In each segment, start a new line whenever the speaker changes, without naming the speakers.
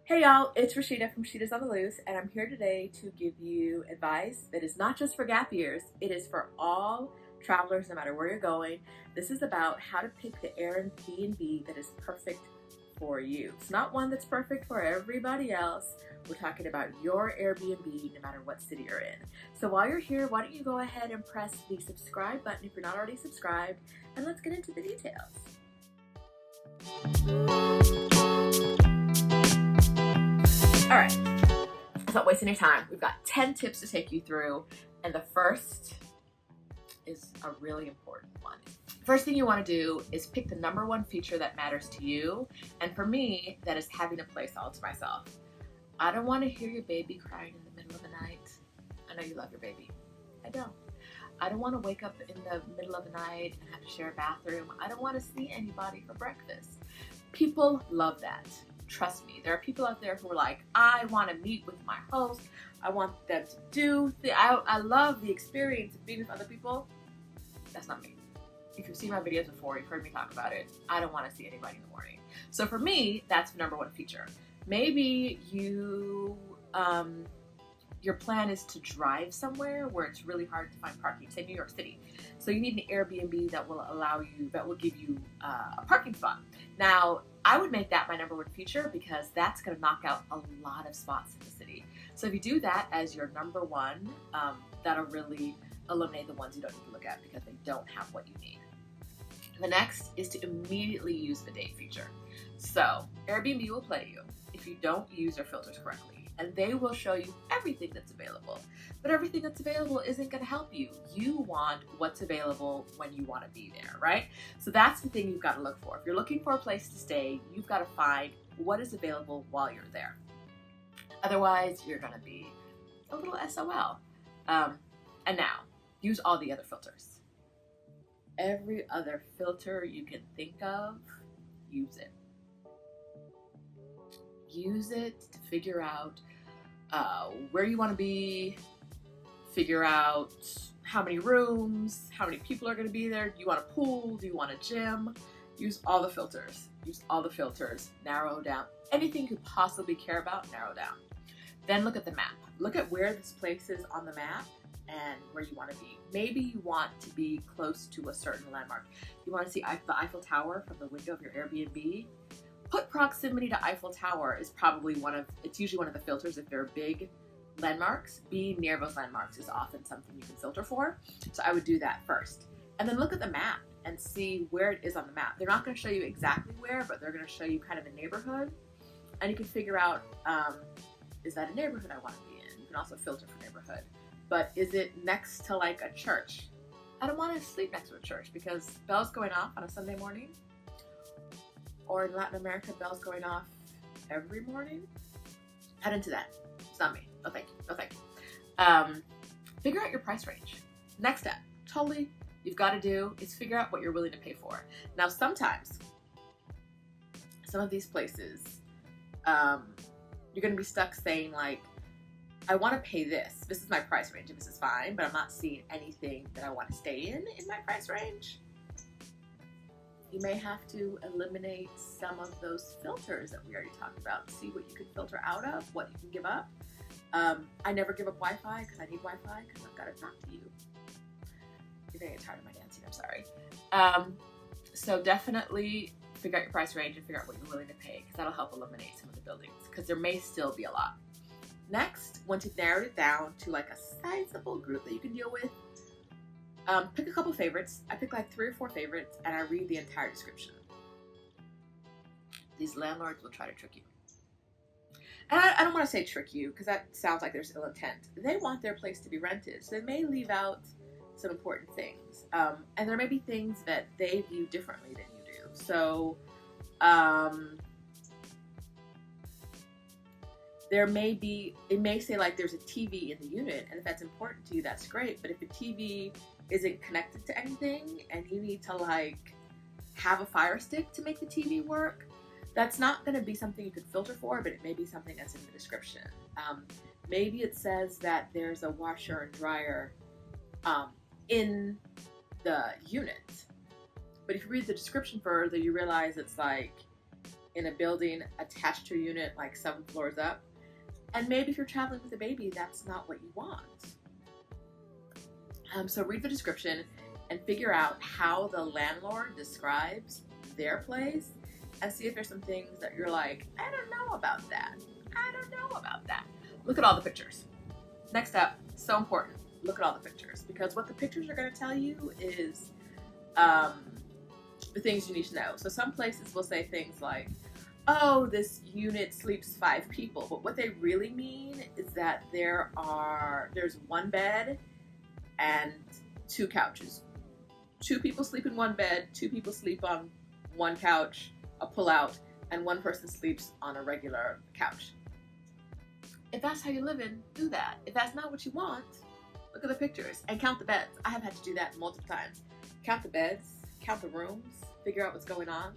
Hey y'all, it's Rashida from Rashida's on the Loose, and I'm here today to give you advice that is not just for gap years, it is for all travelers no matter where you're going. This is about how to pick the Airbnb that is perfect for you. It's not one that's perfect for everybody else. We're talking about your Airbnb no matter what city you're in. So while you're here, why don't you go ahead and press the subscribe button if you're not already subscribed, and let's get into the details. All right, it's not wasting your time. We've got 10 tips to take you through, and the first is a really important one. First thing you want to do is pick the number one feature that matters to you, and for me, that is having a place all to myself. I don't want to hear your baby crying in the middle of the night. I know you love your baby. I don't. I don't want to wake up in the middle of the night and have to share a bathroom. I don't want to see anybody for breakfast. People love that. Trust me, there are people out there who are like, I want to meet with my host. I want them to do I love the experience of being with other people. That's not me. If you've seen my videos before, you've heard me talk about it. I don't want to see anybody in the morning. So for me, that's the number one feature. Maybe your plan is to drive somewhere where it's really hard to find parking, say New York City. So you need an Airbnb that will give you a parking spot. Now, I would make that my number one feature because that's going to knock out a lot of spots in the city. So if you do that as your number one, that'll really eliminate the ones you don't need to look at because they don't have what you need. The next is to immediately use the date feature. So Airbnb will play you if you don't use their filters correctly, and they will show you everything that's available. But everything that's available isn't going to help you. You want what's available when you want to be there, right? So that's the thing you've got to look for. If you're looking for a place to stay, you've got to find what is available while you're there. Otherwise, you're going to be a little SOL. And now, use all the other filters. Every other filter you can think of, use it. Use it to figure out where you want to be, figure out how many rooms, how many people are going to be there. Do you want a pool? Do you want a gym? Use all the filters. Use all the filters. Narrow down. Anything you could possibly care about, narrow down. Then look at the map. Look at where this place is on the map and where you want to be. Maybe you want to be close to a certain landmark. You want to see the Eiffel Tower from the window of your Airbnb. Put proximity to Eiffel Tower is probably it's usually one of the filters if they're big landmarks. Being near those landmarks is often something you can filter for. So I would do that first. And then look at the map and see where it is on the map. They're not going to show you exactly where, but they're going to show you kind of a neighborhood. And you can figure out, is that a neighborhood I want to be in? You can also filter for neighborhood. But is it next to like a church? I don't want to sleep next to a church because bells going off on a Sunday morning. Or in Latin America, bells going off every morning. Head into that. It's not me. No thank you. No thank you. Figure out your price range. Next step, totally you've got to do is figure out what you're willing to pay for. Now, sometimes, some of these places, you're going to be stuck saying like, I want to pay this. This is my price range and this is fine, but I'm not seeing anything that I want to stay in my price range. You may have to eliminate some of those filters that we already talked about. See what you can filter out of, what you can give up. I never give up Wi-Fi because I need Wi-Fi because I've got to talk to you. You're going to get tired of my dancing, I'm sorry. So definitely figure out your price range and figure out what you're willing to pay because that'll help eliminate some of the buildings because there may still be a lot. Next, once you've narrowed it down to like a sizable group that you can deal with, pick a couple favorites. I pick like 3 or 4 favorites and I read the entire description. These landlords will try to trick you. And I don't want to say trick you because that sounds like there's ill intent. They want their place to be rented, so they may leave out some important things. And there may be things that they view differently than you do. So it may say like there's a TV in the unit, and if that's important to you, that's great. But if the TV isn't connected to anything and you need to like have a Fire Stick to make the TV work, that's not going to be something you could filter for, but it may be something that's in the description. Maybe it says that there's a washer and dryer in the unit, but if you read the description further, you realize it's like in a building attached to a unit like 7 floors up. And maybe if you're traveling with a baby, that's not what you want. So read the description and figure out how the landlord describes their place and see if there's some things that you're like, I don't know about that. I don't know about that. Look at all the pictures. Next up, so important, look at all the pictures, because what the pictures are going to tell you is the things you need to know. So some places will say things like, oh, this unit sleeps 5 people, but what they really mean is that there's 1 bed and 2 couches. 2 people sleep in 1 bed, 2 people sleep on 1 couch, a pull-out, and 1 person sleeps on a regular couch. If that's how you live in, do that. If that's not what you want, look at the pictures and count the beds. I have had to do that multiple times. Count the beds, count the rooms, figure out what's going on.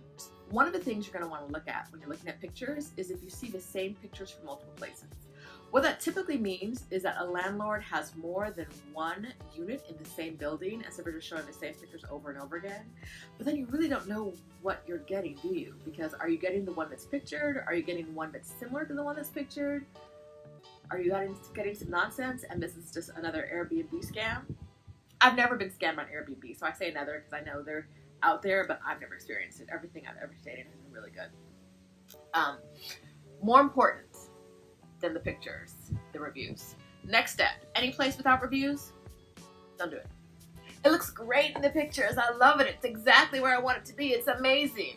One of the things you're going to want to look at when you're looking at pictures is if you see the same pictures from multiple places. What that typically means is that a landlord has more than 1 unit in the same building, and so they're just showing the same pictures over and over again. But then you really don't know what you're getting, do you? Because are you getting the one that's pictured? Are you getting one that's similar to the one that's pictured? Are you getting some nonsense and this is just another Airbnb scam? I've never been scammed on Airbnb, so I say another because I know they're out there, but I've never experienced it. Everything I've ever stayed in has been really good. More important than the pictures, the reviews. Next step, any place without reviews, don't do it. It looks great in the pictures. I love it. It's exactly where I want it to be. It's amazing.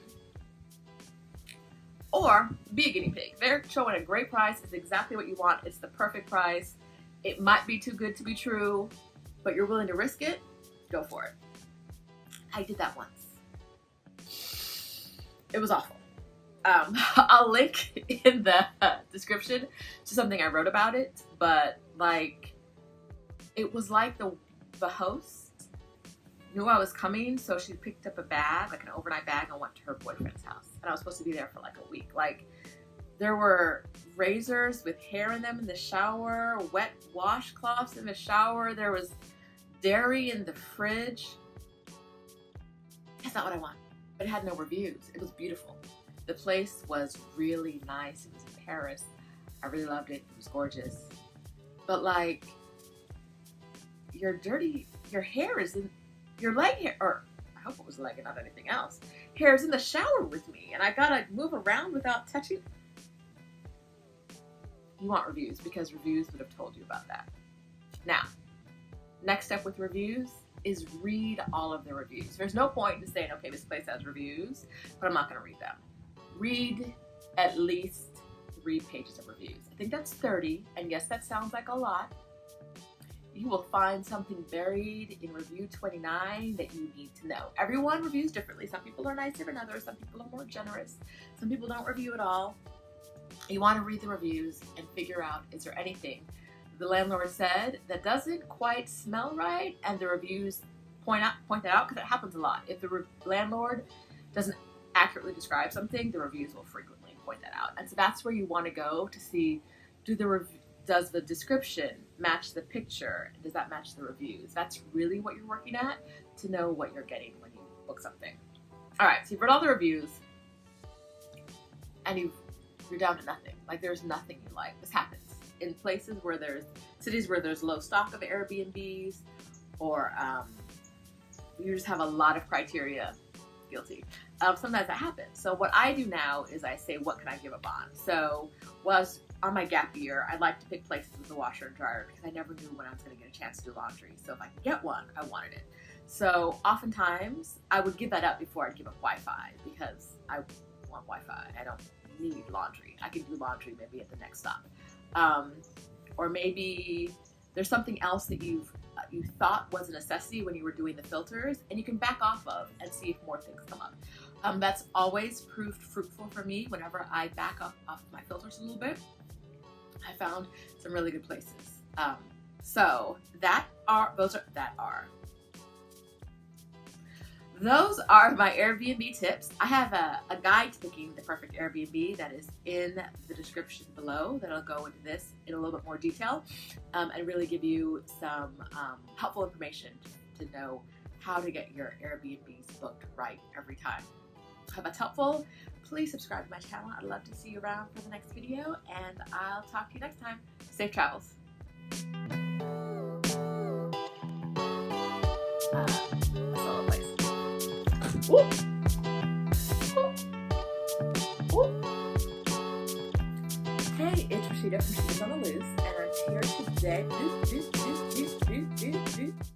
Or be a guinea pig. They're showing a great price. It's exactly what you want. It's the perfect price. It might be too good to be true, but you're willing to risk it, go for it. I did that once. It was awful. I'll link in the description to something I wrote about it, but like, it was like the host knew I was coming, so she picked up a bag, like an overnight bag, and went to her boyfriend's house. And I was supposed to be there for like a week. Like, there were razors with hair in them in the shower, wet washcloths in the shower, there was dairy in the fridge. That's not what I want. But it had no reviews. It was beautiful. The place was really nice. It was in Paris. I really loved it. It was gorgeous. But like, your hair is in, your leg hair, or I hope it was leg and not anything else, hair is in the shower with me and I gotta move around without touching. You want reviews because reviews would have told you about that. Now, next step with reviews is read all of the reviews. There's no point in saying, okay, this place has reviews, but I'm not gonna read them. Read at least 3 pages of reviews. I think that's 30, and yes, that sounds like a lot. You will find something buried in review 29 that you need to know. Everyone reviews differently. Some people are nicer than others. Some people are more generous. Some people don't review at all. You want to read the reviews and figure out, is there anything the landlord said that doesn't quite smell right, and the reviews point that out, because it happens a lot. If the landlord doesn't accurately describe something, the reviews will frequently point that out. And so that's where you want to go to see, does the description match the picture? Does that match the reviews? That's really what you're working at to know what you're getting when you book something. All right, so you've read all the reviews and you're down to nothing. Like, there's nothing you like. This happens in places where cities where there's low stock of Airbnbs, or you just have a lot of criteria. Guilty. Sometimes that happens. So what I do now is I say, what can I give up on? So was on my gap year, I like to pick places with a washer and dryer because I never knew when I was going to get a chance to do laundry. So if I could get one, I wanted it. So oftentimes I would give that up before I'd give up Wi-Fi, because I want Wi-Fi. I don't need laundry. I can do laundry maybe at the next stop. Or maybe there's something else that you thought was a necessity when you were doing the filters, and you can back off of and see if more things come up. That's always proved fruitful for me. Whenever I back up off of my filters a little bit, I found some really good places. So those are my Airbnb tips. I have a guide to picking the perfect Airbnb that is in the description below that'll go into this in a little bit more detail, and really give you some helpful information to know how to get your Airbnbs booked right every time. I hope that's helpful. please subscribe to my channel. I'd love to see you around for the next video, and I'll talk to you next time. Safe travels. Solo place. Woo! Woo! Woo! Hey, it's Rashida from She's on the Loose, and I'm here today.